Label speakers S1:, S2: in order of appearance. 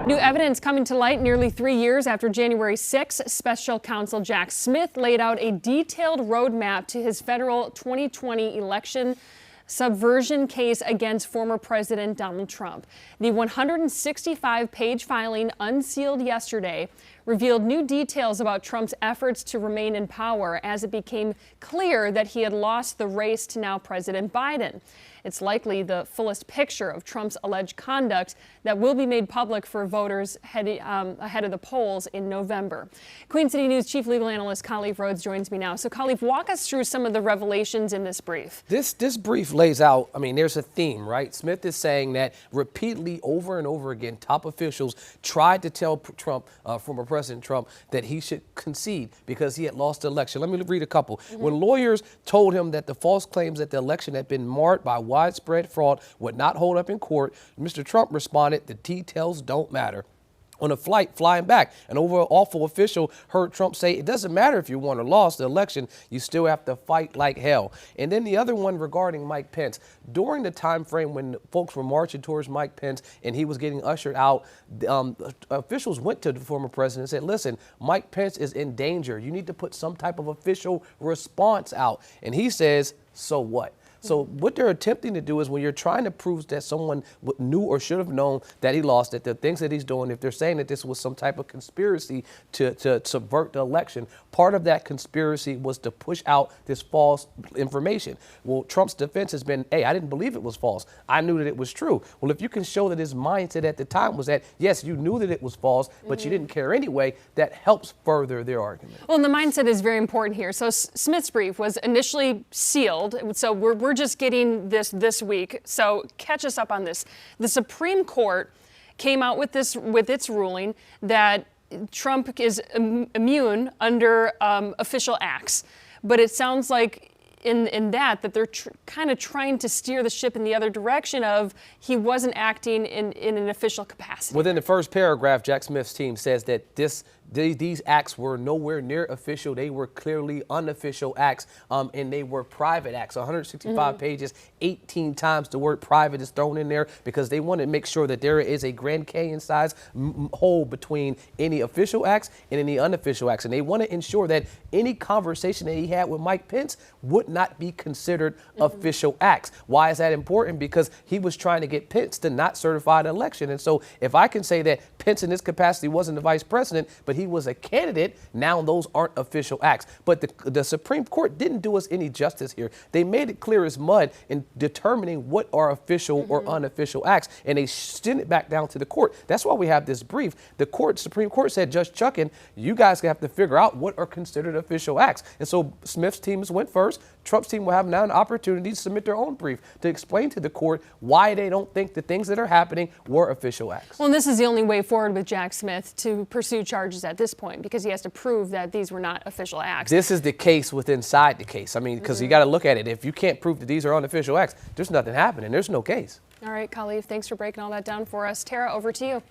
S1: New evidence coming to light nearly 3 years after January 6. Special counsel Jack Smith laid out a detailed roadmap to his federal 2020 election subversion case against former President Donald Trump. The 165-page filing, unsealed yesterday, revealed new details about Trump's efforts to remain in power as it became clear that he had lost the race to now President Biden. It's likely the fullest picture of Trump's alleged conduct that will be made public for voters ahead of the polls in November. Queen City News Chief Legal Analyst Khalif Rhodes joins me now. So Khalif, walk us through some of the revelations in this brief.
S2: This brief lays out, there's a theme, right? Smith is saying that repeatedly, over and over again, top officials tried to tell Trump, former President Trump, that he should concede because he had lost the election. Let me read a couple. When lawyers told him that the false claims that the election had been marred by widespread fraud would not hold up in court, Mr. Trump responded, "The details don't matter." On a flight flying back, an awful official heard Trump say, "It doesn't matter if you won or lost the election, you still have to fight like hell." And then the other one regarding Mike Pence. During the time frame when folks were marching towards Mike Pence and he was getting ushered out, officials went to the former president and said, "Listen, Mike Pence is in danger. You need to put some type of official response out." And he says, "So what?" So what they're attempting to do is when you're trying to prove that someone knew or should have known that he lost, that the things that he's doing, if they're saying that this was some type of conspiracy to subvert the election, part of that conspiracy was to push out this false information. Well, Trump's defense has been, "Hey, I didn't believe it was false. I knew that it was true." Well, if you can show that his mindset at the time was that, yes, you knew that it was false, but you didn't care anyway, that helps further their argument.
S1: Well, and the mindset is very important here. So Smith's brief was initially sealed. So we're just getting this week. So catch us up on this. The Supreme Court came out with its ruling that Trump is immune under official acts. But it sounds like in that they're kind of trying to steer the ship in the other direction of he wasn't acting in an official capacity.
S2: Within the first paragraph, Jack Smith's team says that these acts were nowhere near official. They were clearly unofficial acts, and they were private acts. 165 pages, 18 times the word private is thrown in there because they want to make sure that there is a Grand Canyon size hole between any official acts and any unofficial acts. And they want to ensure that any conversation that he had with Mike Pence would not be considered official acts. Why is that important? Because he was trying to get Pence to not certify the election. And so if I can say that Pence in this capacity wasn't the vice president, but he was a candidate, now those aren't official acts. But the Supreme Court didn't do us any justice here. They made it clear as mud in determining what are official or unofficial acts, and they sent it back down to the court. That's why we have this brief. The Supreme Court said, "Judge Chuckin, you guys have to figure out what are considered official acts." And so Smith's teams went first. Trump's team will have now an opportunity to submit their own brief to explain to the court why they don't think the things that are happening were official acts.
S1: Well, and this is the only way forward with Jack Smith to pursue charges at this point because he has to prove that these were not official acts.
S2: This is the case inside the case. Because you got to look at it. If you can't prove that these are unofficial acts, there's nothing happening. There's no case.
S1: All right, Khalif, thanks for breaking all that down for us. Tara, over to you.